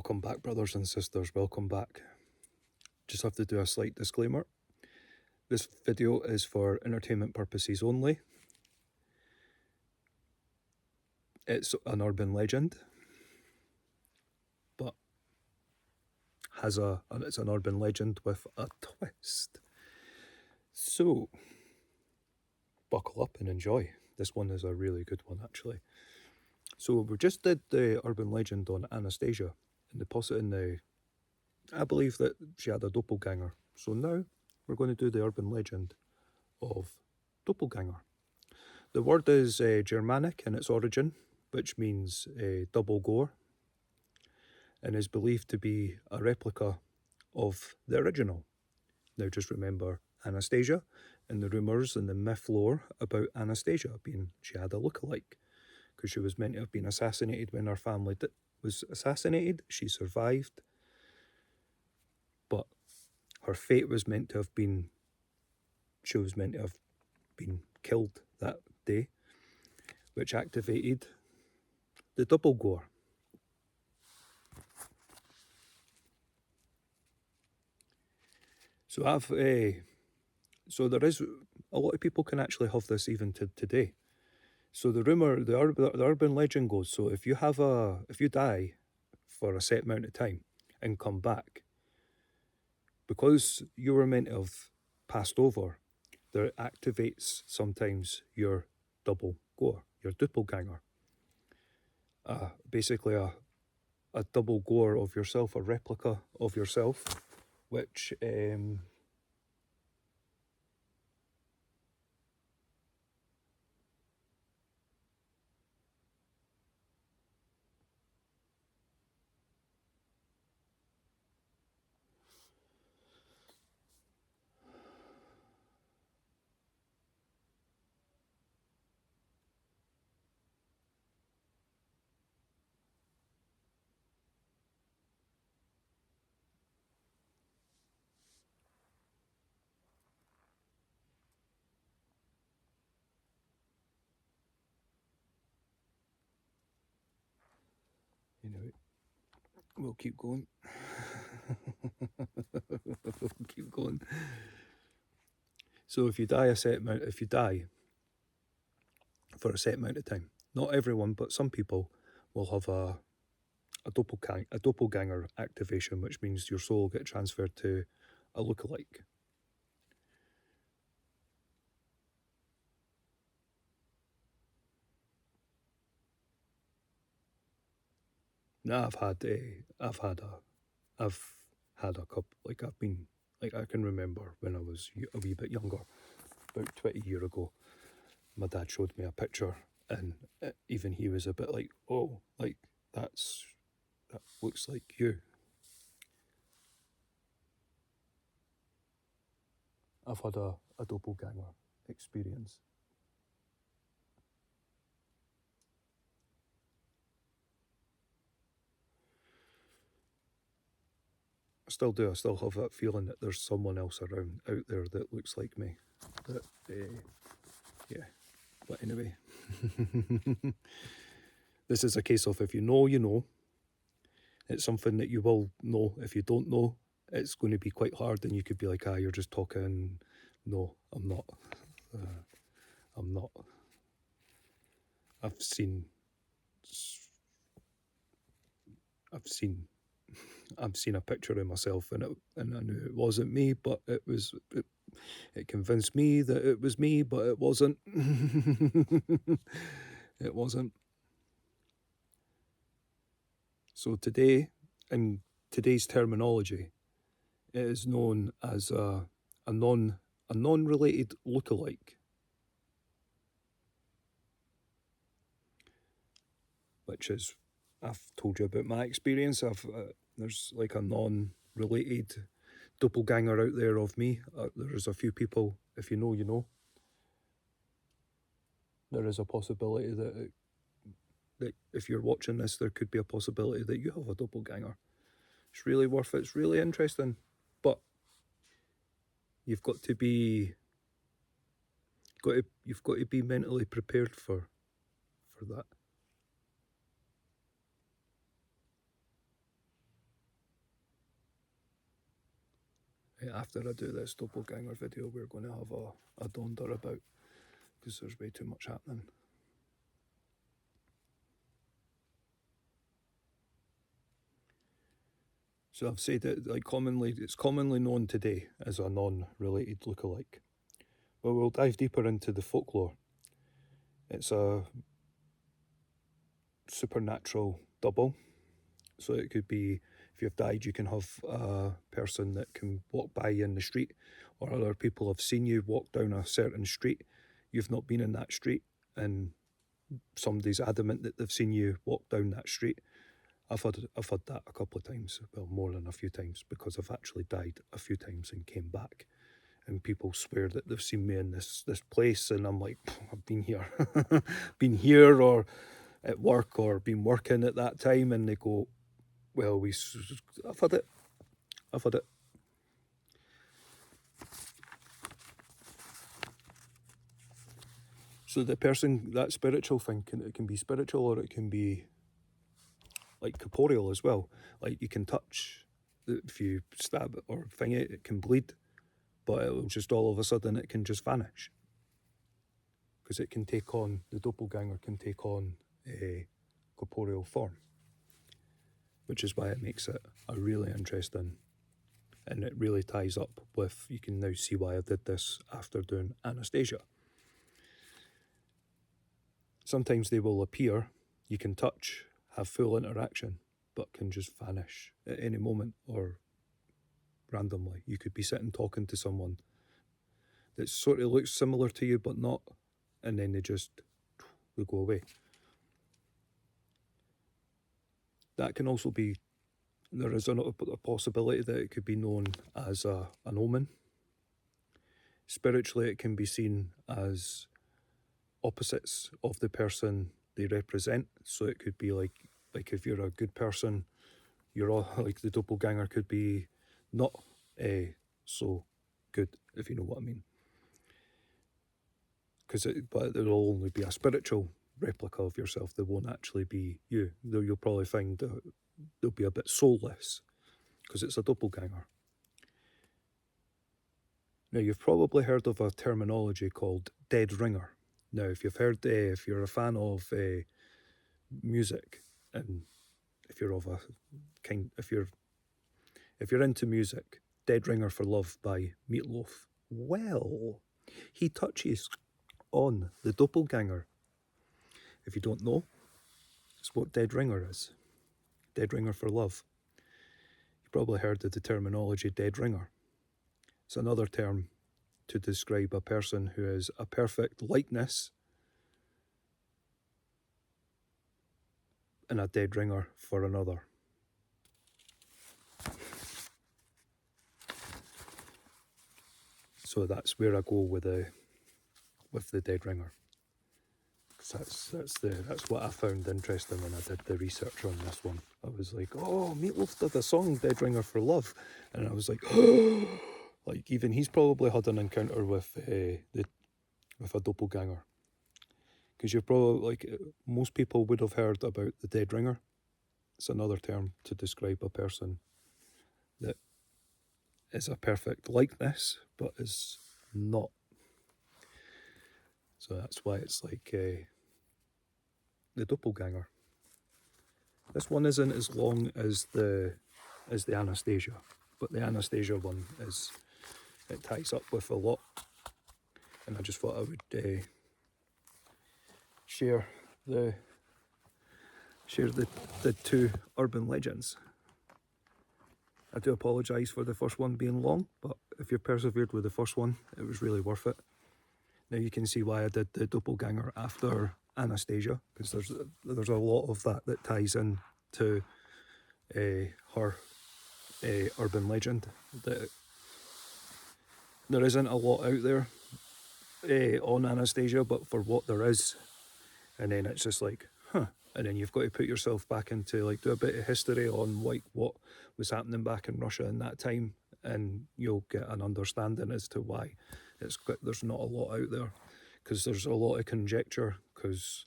Welcome back, brothers and sisters, welcome back. Just have to do a slight disclaimer. This video is for entertainment purposes only. It's an urban legend, but it's an urban legend with a twist. So, buckle up and enjoy. This one is a really good one, actually. So we just did the urban legend on Anastasia, I believe that she had a doppelganger. So now we're going to do the urban legend of doppelganger. The word is Germanic in its origin, which means double gore, and is believed to be a replica of the original. Now just remember Anastasia and the rumours and the myth lore about Anastasia being she had a look-alike, because she was meant to have been assassinated when her family was assassinated. She survived, but her fate was meant to have been, she was meant to have been killed that day, which activated the double gore. So so there is, a lot of people can actually have this even to today. So the rumour, the urban legend goes, so if you die for a set amount of time and come back, because you were meant to have passed over, there activates sometimes your double gore, your doppelganger. Basically a double gore of yourself, a replica of yourself, which we'll keep going. We'll keep going. So if you die for a set amount of time, not everyone, but some people will have a doppelganger activation, which means your soul will get transferred to a lookalike. Now I've had a couple, like I can remember when I was a wee bit younger, about 20 years ago, my dad showed me a picture, and even he was a bit like, oh, like that looks like you. I've had a doppelganger experience. I still do. I still have that feeling that there's someone else around out there that looks like me. That, yeah. But anyway, this is a case of if you know, you know. It's something that you will know. If you don't know, it's going to be quite hard, and you could be like, you're just talking. No, I'm not. I'm not. I've seen a picture of myself, and I knew it wasn't me, but it convinced me that it was me, but it wasn't. It wasn't. So today, in today's terminology, it is known as a non-related lookalike, which is, I've told you about my experience. There's like a non-related doppelganger out there of me. There's a few people, if you know, you know. There is a possibility that if you're watching this, there could be a possibility that you have a doppelganger. It's really worth it. It's really interesting, but you've got to be mentally prepared for that. after I do this doppelganger video, we're going to have a donder about, because there's way too much happening. So I've said it, like, it's commonly known today as a non-related lookalike. But we'll dive deeper into the folklore. It's a supernatural double. So it could be, if you've died, you can have a person that can walk by you in the street, or other people have seen you walk down a certain street. You've not been in that street, and somebody's adamant that they've seen you walk down that street. I've had that a couple of times, well, more than a few times, because I've actually died a few times and came back, and people swear that they've seen me in this place, and I'm like, I've been here, been here, or at work, or been working at that time, and they go, well, I've had it. So the person, that spiritual thing, it can be spiritual, or it can be like corporeal as well. Like, you can touch, if you stab it or thing it can bleed, but it'll just all of a sudden it can just vanish. Because it can take on, the doppelganger can take on a corporeal form. Which is why it makes it a really interesting, and it really ties up with, you can now see why I did this after doing Anastasia. Sometimes they will appear, you can touch, have full interaction, but can just vanish at any moment or randomly. You could be sitting talking to someone that sort of looks similar to you but not, and then they go away. That can also be, there is a possibility that it could be known as an omen. Spiritually, it can be seen as opposites of the person they represent. So it could be like if you're a good person, you're all like, the doppelganger could be not so good, if you know what I mean. But it'll only be a spiritual replica of yourself. They won't actually be you. Though you'll probably find they'll be a bit soulless, because it's a doppelganger. Now, you've probably heard of a terminology called dead ringer. Now, if you're a fan of music, and if you're into music, Dead Ringer for Love by Meatloaf, well, he touches on the doppelganger. If you don't know, it's what Dead Ringer is. Dead Ringer for Love. You probably heard of the terminology dead ringer. It's another term to describe a person who is a perfect likeness and a dead ringer for another. So that's where I go with the dead ringer. That's what I found interesting when I did the research on this one. I was like, oh, Meatloaf did a song, Dead Ringer for Love, and I was like, oh, like, even he's probably had an encounter with a doppelganger. Because you're probably, like, most people would have heard about the dead ringer. It's another term to describe a person that is a perfect likeness, but is not. So that's why it's like the doppelganger. This one isn't as long as the Anastasia, but the Anastasia one it ties up with a lot, and I just thought I would share the two urban legends. I do apologise for the first one being long, but if you've persevered with the first one, it was really worth it. Now you can see why I did the doppelganger after Anastasia, because there's a lot of that ties in to her urban legend. There isn't a lot out there on Anastasia, but for what there is, and then it's just like, huh. And then you've got to put yourself back into, like, do a bit of history on, like, what was happening back in Russia in that time, and you'll get an understanding as to why there's not a lot out there, because there's a lot of conjecture, because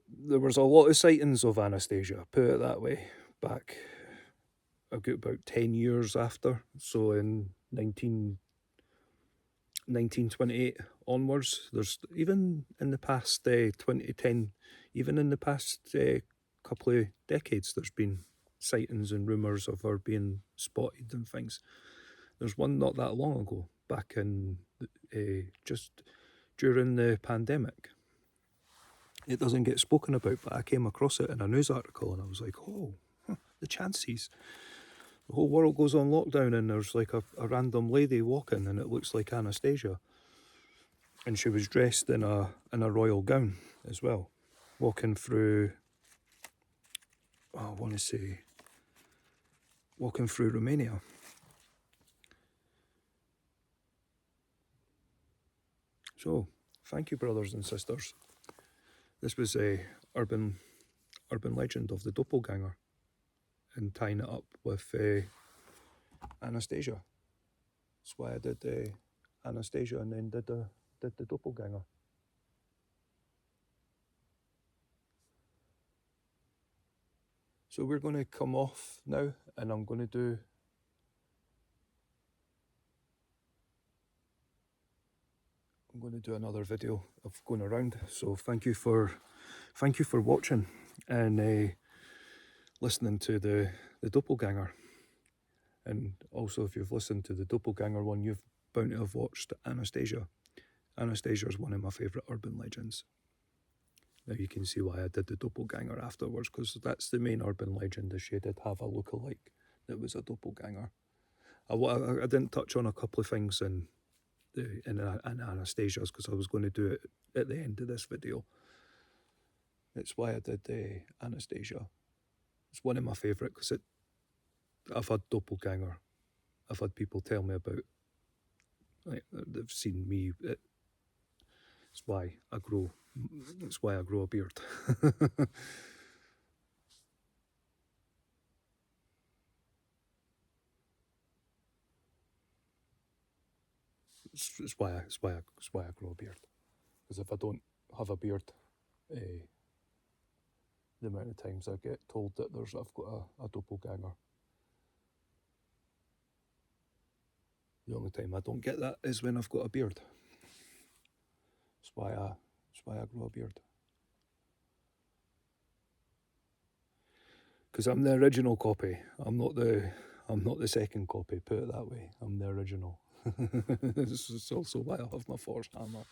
there was a lot of sightings of Anastasia, put it that way, back I've got about 10 years after, so in 1928 onwards, there's even in the past 2010, even in the past couple of decades, there's been sightings and rumours of her being spotted and things. There's one not that long ago, back in just during the pandemic. It doesn't get spoken about, but I came across it in a news article and I was like, oh, the chances. The whole world goes on lockdown and there's like a random lady walking and it looks like Anastasia. And she was dressed in a royal gown as well, walking through, walking through Romania. So, thank you, brothers and sisters. This was a urban legend of the doppelganger, and tying it up with Anastasia. That's why I did Anastasia and then did the doppelganger. So we're going to come off now, and I'm going to do another video of going around. So thank you for watching and listening to the doppelganger. And also, if you've listened to the doppelganger one, you've bound to have watched Anastasia. Anastasia is one of my favourite urban legends. Now you can see why I did the doppelganger afterwards, because that's the main urban legend, is she did have a lookalike that was a doppelganger. I didn't touch on a couple of things in Anastasia's, because I was going to do it at the end of this video. It's why I did Anastasia. It's one of my favourite, because I've had doppelganger. I've had people tell me about, like, they've seen me. It's why I grow a beard. It's why I grow a beard. Because if I don't have a beard, the amount of times I get told that I've got a doppelganger. The only time I don't get that is when I've got a beard. That's why I grow a beard. Because I'm the original copy. I'm not the second copy, put it that way. I'm the original. This is also why I have my forged hammer.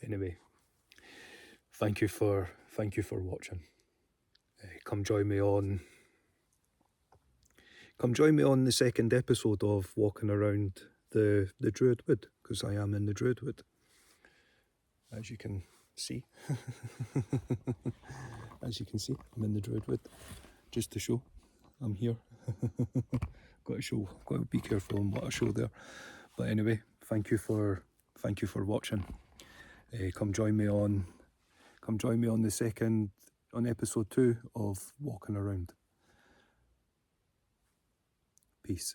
Anyway, thank you for watching. Come join me on the second episode of walking around the Druid Wood, because I am in the Druid Wood, as you can see. As you can see, I'm in the Druid Wood, just to show I'm here. Got to be careful on what I show there. But anyway, thank you for watching. Come join me on on episode 2 of Walking Around. Peace.